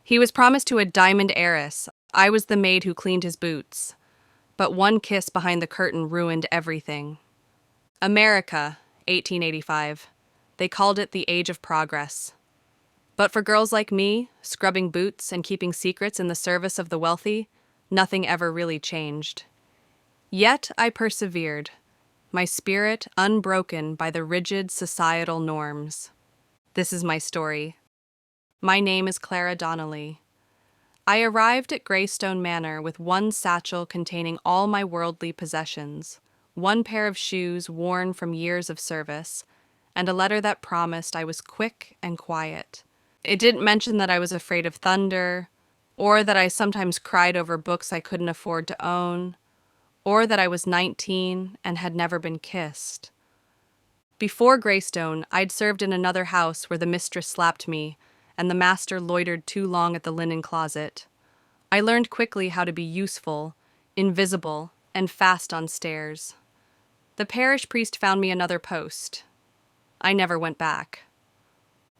He was promised to a diamond heiress. I was the maid who cleaned his boots. But one kiss behind the curtain ruined everything. America, 1885. They called it the Age of Progress. But for girls like me, scrubbing boots and keeping secrets in the service of the wealthy, nothing ever really changed. Yet I persevered, my spirit unbroken by the rigid societal norms. This is my story. My name is Clara Donnelly. I arrived at Greystone Manor with one satchel containing all my worldly possessions, one pair of shoes worn from years of service, and a letter that promised I was quick and quiet. It didn't mention that I was afraid of thunder, or that I sometimes cried over books I couldn't afford to own, or that I was 19 and had never been kissed. Before Greystone, I'd served in another house where the mistress slapped me, and the master loitered too long at the linen closet. I learned quickly how to be useful, invisible, and fast on stairs. The parish priest found me another post. I never went back.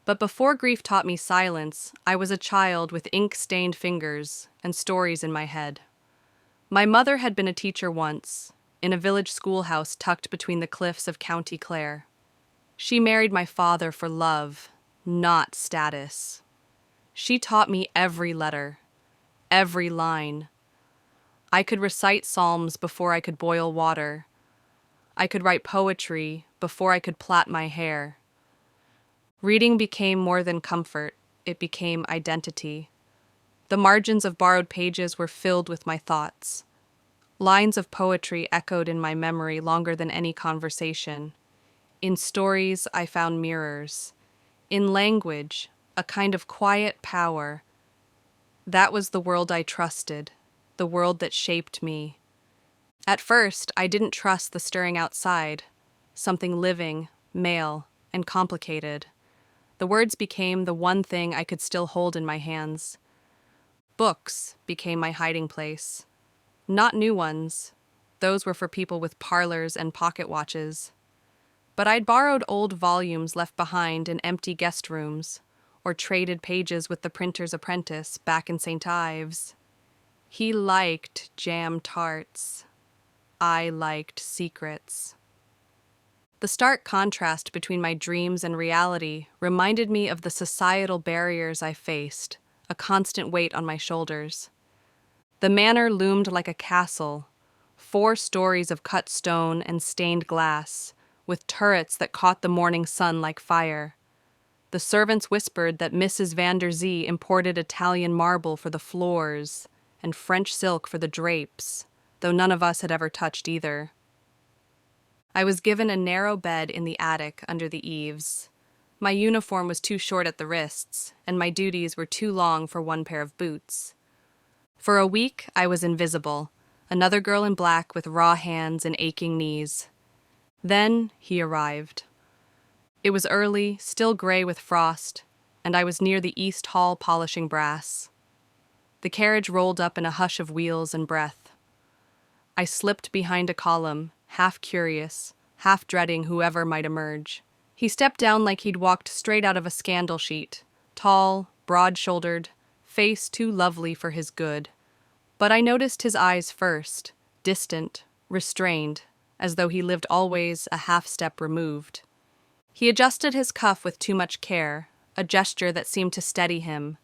But before grief taught me silence, I was a child with ink-stained fingers and stories in my head. My mother had been a teacher once, in a village schoolhouse tucked between the cliffs of County Clare. She married my father for love, not status. She taught me every letter, every line. I could recite psalms before I could boil water. I could write poetry before I could plait my hair. Reading became more than comfort, it became identity. The margins of borrowed pages were filled with my thoughts. Lines of poetry echoed in my memory longer than any conversation. In stories, I found mirrors. In language, a kind of quiet power. That was the world I trusted, the world that shaped me. At first, I didn't trust the stirring outside, something living, male, and complicated. The words became the one thing I could still hold in my hands. Books became my hiding place. Not new ones. Those were for people with parlors and pocket watches. But I'd borrowed old volumes left behind in empty guest rooms, or traded pages with the printer's apprentice back in St. Ives. He liked jam tarts. I liked secrets. The stark contrast between my dreams and reality reminded me of the societal barriers I faced, a constant weight on my shoulders. The manor loomed like a castle, 4 stories of cut stone and stained glass, with turrets that caught the morning sun like fire. The servants whispered that Mrs. van der Zee imported Italian marble for the floors and French silk for the drapes, though none of us had ever touched either. I was given a narrow bed in the attic under the eaves. My uniform was too short at the wrists, and my duties were too long for one pair of boots. For a week, I was invisible, another girl in black with raw hands and aching knees. Then he arrived. It was early, still gray with frost, and I was near the East Hall polishing brass. The carriage rolled up in a hush of wheels and breath. I slipped behind a column, half curious, half dreading whoever might emerge. He stepped down like he'd walked straight out of a scandal sheet, tall, broad-shouldered, face too lovely for his good. But I noticed his eyes first, distant, restrained, as though he lived always a half-step removed. He adjusted his cuff with too much care, a gesture that seemed to steady him.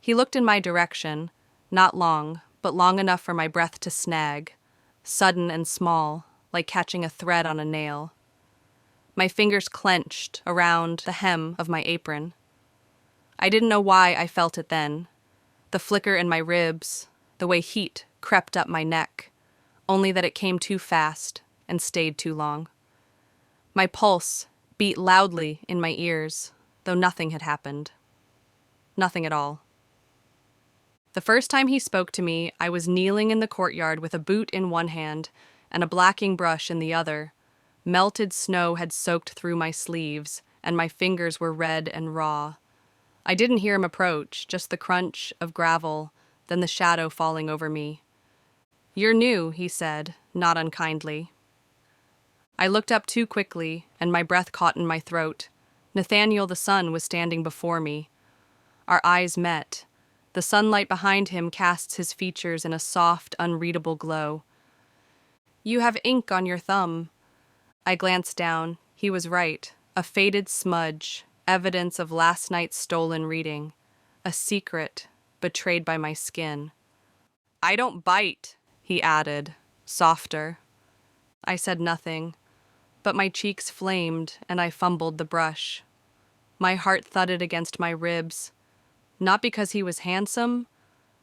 He looked in my direction, not long, but long enough for my breath to snag, sudden and small, like catching a thread on a nail. My fingers clenched around the hem of my apron. I didn't know why I felt it then. The flicker in my ribs, the way heat crept up my neck, only that it came too fast and stayed too long. My pulse beat loudly in my ears, though nothing had happened. Nothing at all. The first time he spoke to me, I was kneeling in the courtyard with a boot in one hand and a blacking brush in the other. Melted snow had soaked through my sleeves, and my fingers were red and raw. I didn't hear him approach, just the crunch of gravel, then the shadow falling over me. "You're new," he said, not unkindly. I looked up too quickly, and my breath caught in my throat. Nathaniel the son was standing before me. Our eyes met. The sunlight behind him casts his features in a soft, unreadable glow. "You have ink on your thumb." I glanced down. He was right. A faded smudge, evidence of last night's stolen reading. A secret, betrayed by my skin. "I don't bite," he added, softer. I said nothing, but my cheeks flamed and I fumbled the brush. My heart thudded against my ribs, not because he was handsome,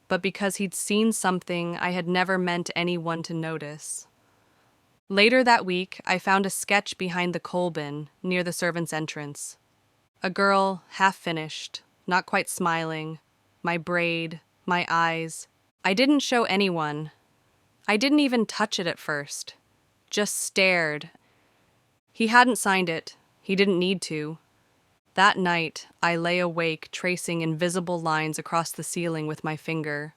but because he'd seen something I had never meant anyone to notice. Later that week, I found a sketch behind the coal bin near the servants' entrance. A girl, half-finished, not quite smiling, my braid, my eyes. I didn't show anyone. I didn't even touch it at first. Just stared. He hadn't signed it. He didn't need to. That night, I lay awake tracing invisible lines across the ceiling with my finger.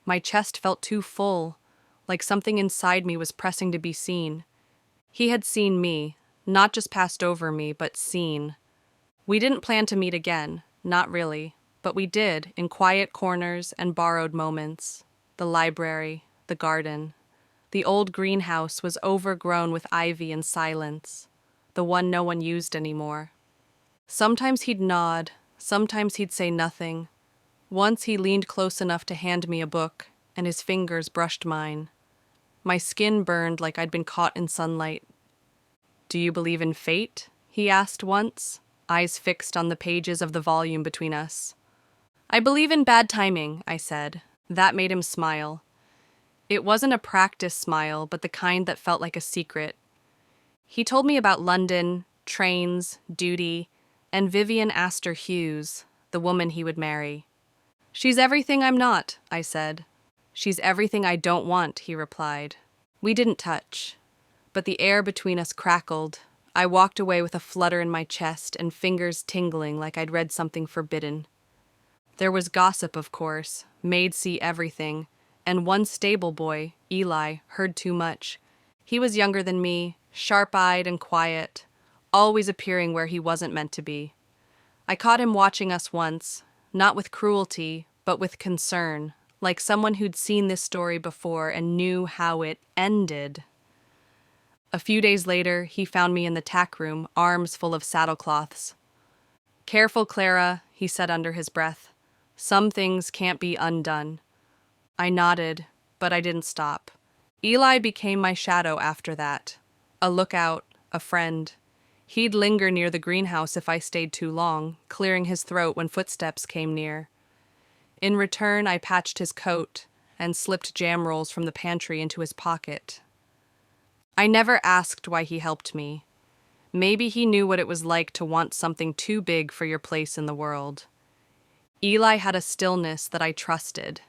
My chest felt too full, like something inside me was pressing to be seen. He had seen me, not just passed over me, but seen. We didn't plan to meet again, not really, but we did, in quiet corners and borrowed moments. The library, the garden. The old greenhouse was overgrown with ivy and silence, the one no one used anymore. Sometimes he'd nod, sometimes he'd say nothing. Once he leaned close enough to hand me a book, and his fingers brushed mine. My skin burned like I'd been caught in sunlight. "Do you believe in fate?" he asked once, eyes fixed on the pages of the volume between us. "I believe in bad timing," I said. That made him smile. It wasn't a practice smile, but the kind that felt like a secret. He told me about London, trains, duty, and Vivian Astor Hughes, the woman he would marry. "She's everything I'm not," I said. "She's everything I don't want," he replied. We didn't touch, but the air between us crackled. I walked away with a flutter in my chest and fingers tingling like I'd read something forbidden. There was gossip, of course. Maid see everything. And one stable boy, Eli, heard too much. He was younger than me, sharp-eyed and quiet, always appearing where he wasn't meant to be. I caught him watching us once, not with cruelty, but with concern, like someone who'd seen this story before and knew how it ended. A few days later, he found me in the tack room, arms full of saddlecloths. "Careful, Clara," he said under his breath. "Some things can't be undone." I nodded, but I didn't stop. Eli became my shadow after that. A lookout, a friend. He'd linger near the greenhouse if I stayed too long, clearing his throat when footsteps came near. In return, I patched his coat and slipped jam rolls from the pantry into his pocket. I never asked why he helped me. Maybe he knew what it was like to want something too big for your place in the world. Eli had a stillness that I trusted.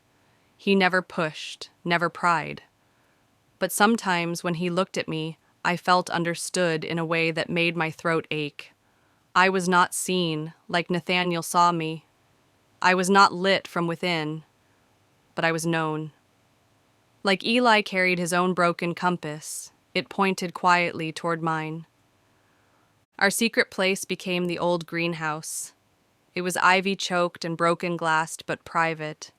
He never pushed, never pried. But sometimes when he looked at me, I felt understood in a way that made my throat ache. I was not seen, like Nathaniel saw me. I was not lit from within, but I was known. Like Eli carried his own broken compass, it pointed quietly toward mine. Our secret place became the old greenhouse. It was ivy-choked and broken-glassed but private,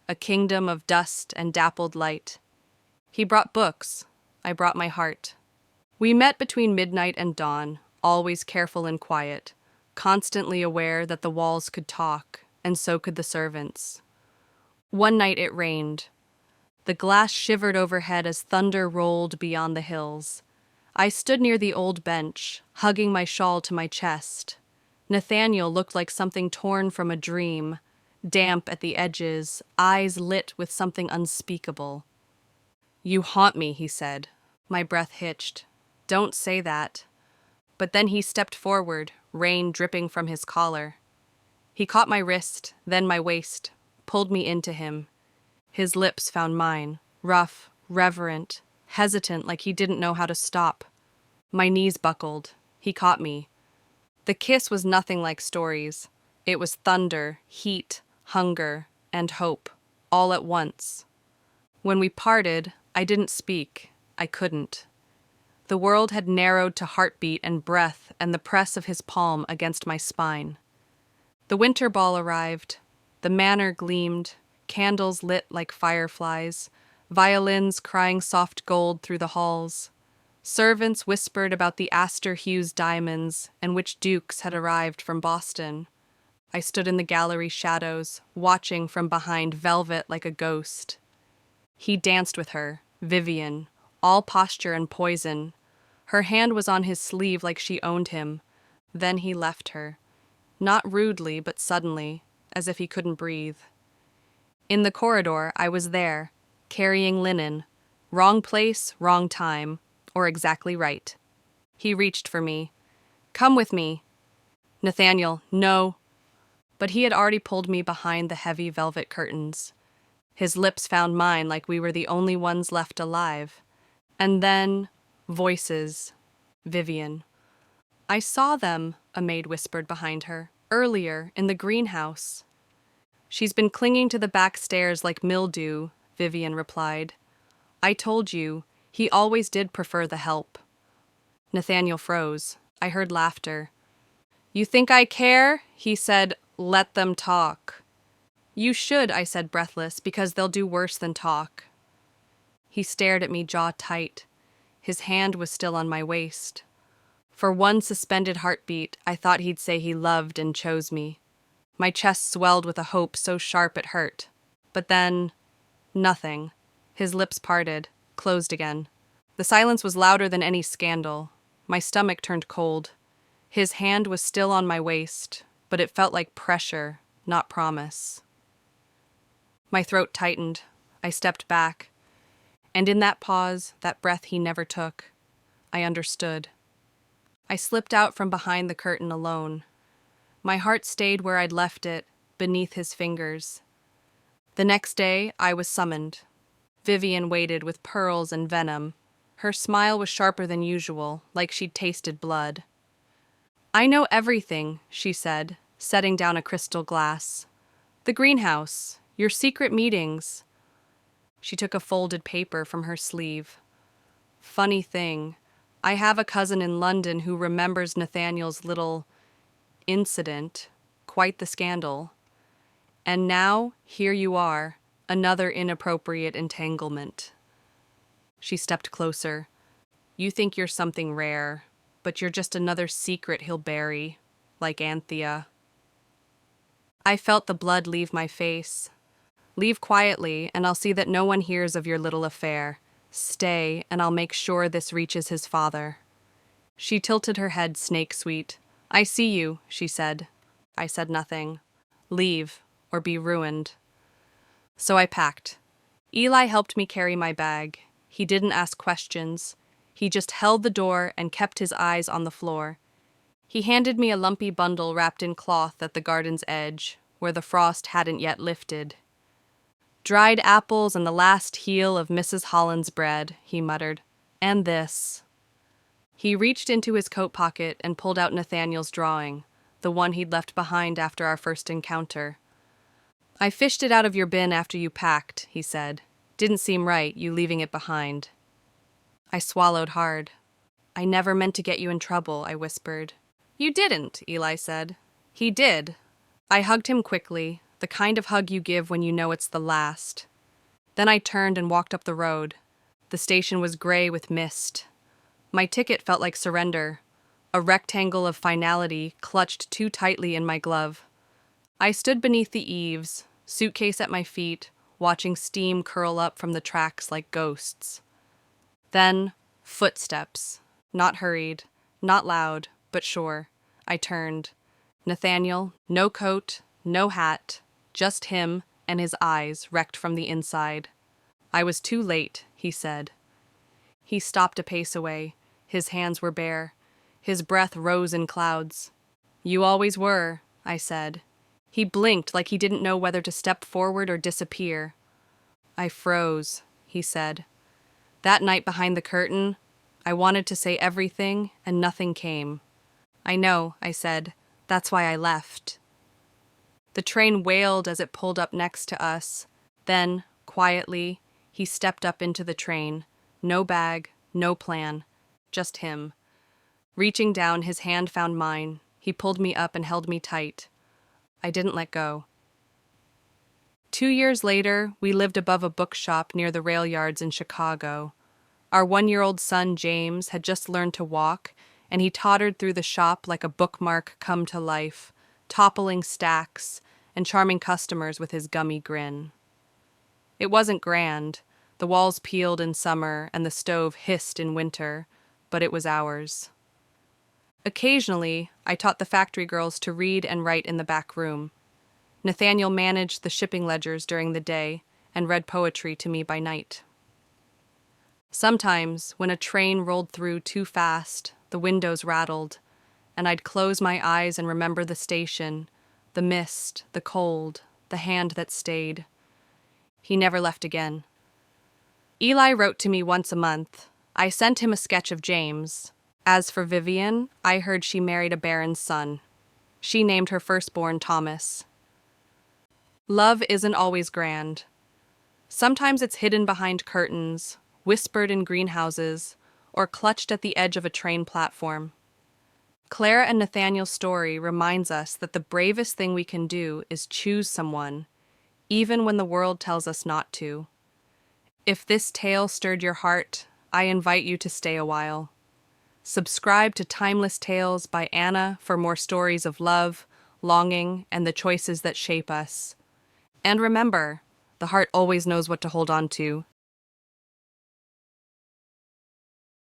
a kingdom of dust and dappled light. He brought books. I brought my heart. We met between midnight and dawn, always careful and quiet, constantly aware that the walls could talk, and so could the servants. One night it rained. The glass shivered overhead as thunder rolled beyond the hills. I stood near the old bench, hugging my shawl to my chest. Nathaniel looked like something torn from a dream, damp at the edges, eyes lit with something unspeakable. "You haunt me," he said. My breath hitched. "Don't say that." But then he stepped forward, rain dripping from his collar. He caught my wrist, then my waist, pulled me into him. His lips found mine, rough, reverent, hesitant like he didn't know how to stop. My knees buckled. He caught me. The kiss was nothing like stories. It was thunder, heat, hunger, and hope, all at once. When we parted, I didn't speak. I couldn't. The world had narrowed to heartbeat and breath and the press of his palm against my spine. The winter ball arrived. The manor gleamed, candles lit like fireflies, violins crying soft gold through the halls. Servants whispered about the Astor Hughes diamonds and which dukes had arrived from Boston. I stood in the gallery shadows, watching from behind velvet like a ghost. He danced with her, Vivian, all posture and poison. Her hand was on his sleeve like she owned him. Then he left her. Not rudely, but suddenly, as if he couldn't breathe. In the corridor, I was there, carrying linen. Wrong place, wrong time, or exactly right. He reached for me. "Come with me." "Nathaniel, no." But he had already pulled me behind the heavy velvet curtains. His lips found mine like we were the only ones left alive. And then, voices. Vivian. "I saw them," a maid whispered behind her, "earlier, in the greenhouse." "She's been clinging to the back stairs like mildew," Vivian replied. "I told you, he always did prefer the help." Nathaniel froze. I heard laughter. "You think I care?" He said, "Let them talk." "You should," I said, breathless, "because they'll do worse than talk." He stared at me, jaw tight. His hand was still on my waist. For one suspended heartbeat, I thought he'd say he loved and chose me. My chest swelled with a hope so sharp it hurt. But then, nothing. His lips parted, closed again. The silence was louder than any scandal. My stomach turned cold. His hand was still on my waist, but it felt like pressure, not promise. My throat tightened. I stepped back. And in that pause, that breath he never took, I understood. I slipped out from behind the curtain alone. My heart stayed where I'd left it, beneath his fingers. The next day, I was summoned. Vivian waited with pearls and venom. Her smile was sharper than usual, like she'd tasted blood. "I know everything," she said, setting down a crystal glass. "The greenhouse, your secret meetings." She took a folded paper from her sleeve. "Funny thing, I have a cousin in London who remembers Nathaniel's little incident, quite the scandal. And now, here you are, another inappropriate entanglement." She stepped closer. "You think you're something rare, but you're just another secret he'll bury, like Anthea." I felt the blood leave my face. "Leave quietly, and I'll see that no one hears of your little affair. Stay, and I'll make sure this reaches his father." She tilted her head, snake-sweet. "I see you," she said. I said nothing. "Leave, or be ruined." So I packed. Eli helped me carry my bag. He didn't ask questions. He just held the door and kept his eyes on the floor. He handed me a lumpy bundle wrapped in cloth at the garden's edge, where the frost hadn't yet lifted. "Dried apples and the last heel of Mrs. Holland's bread," he muttered. "And this." He reached into his coat pocket and pulled out Nathaniel's drawing, the one he'd left behind after our first encounter. "I fished it out of your bin after you packed," he said. "Didn't seem right, you leaving it behind." I swallowed hard. "I never meant to get you in trouble," I whispered. "You didn't," Eli said. "He did." I hugged him quickly, the kind of hug you give when you know it's the last. Then I turned and walked up the road. The station was gray with mist. My ticket felt like surrender, a rectangle of finality clutched too tightly in my glove. I stood beneath the eaves, suitcase at my feet, watching steam curl up from the tracks like ghosts. Then, footsteps. Not hurried, not loud, but sure. I turned. Nathaniel, no coat, no hat, just him and his eyes wrecked from the inside. "I was too late," he said. He stopped a pace away. His hands were bare. His breath rose in clouds. "You always were," I said. He blinked like he didn't know whether to step forward or disappear. "I froze," he said. "That night behind the curtain, I wanted to say everything, and nothing came." "I know," I said. "That's why I left." The train wailed as it pulled up next to us. Then, quietly, he stepped up into the train. No bag, no plan. Just him. Reaching down, his hand found mine. He pulled me up and held me tight. I didn't let go. 2 years later, we lived above a bookshop near the rail yards in Chicago. Our 1-year-old son, James, had just learned to walk, and he tottered through the shop like a bookmark come to life, toppling stacks and charming customers with his gummy grin. It wasn't grand. The walls peeled in summer and the stove hissed in winter, but it was ours. Occasionally, I taught the factory girls to read and write in the back room. Nathaniel managed the shipping ledgers during the day and read poetry to me by night. Sometimes, when a train rolled through too fast, the windows rattled, and I'd close my eyes and remember the station, the mist, the cold, the hand that stayed. He never left again. Eli wrote to me once a month. I sent him a sketch of James. As for Vivian, I heard she married a baron's son. She named her firstborn Thomas. Love isn't always grand. Sometimes it's hidden behind curtains, whispered in greenhouses, or clutched at the edge of a train platform. Clara and Nathaniel's story reminds us that the bravest thing we can do is choose someone, even when the world tells us not to. If this tale stirred your heart, I invite you to stay a while. Subscribe to Timeless Tales by Anna for more stories of love, longing, and the choices that shape us. And remember, the heart always knows what to hold on to,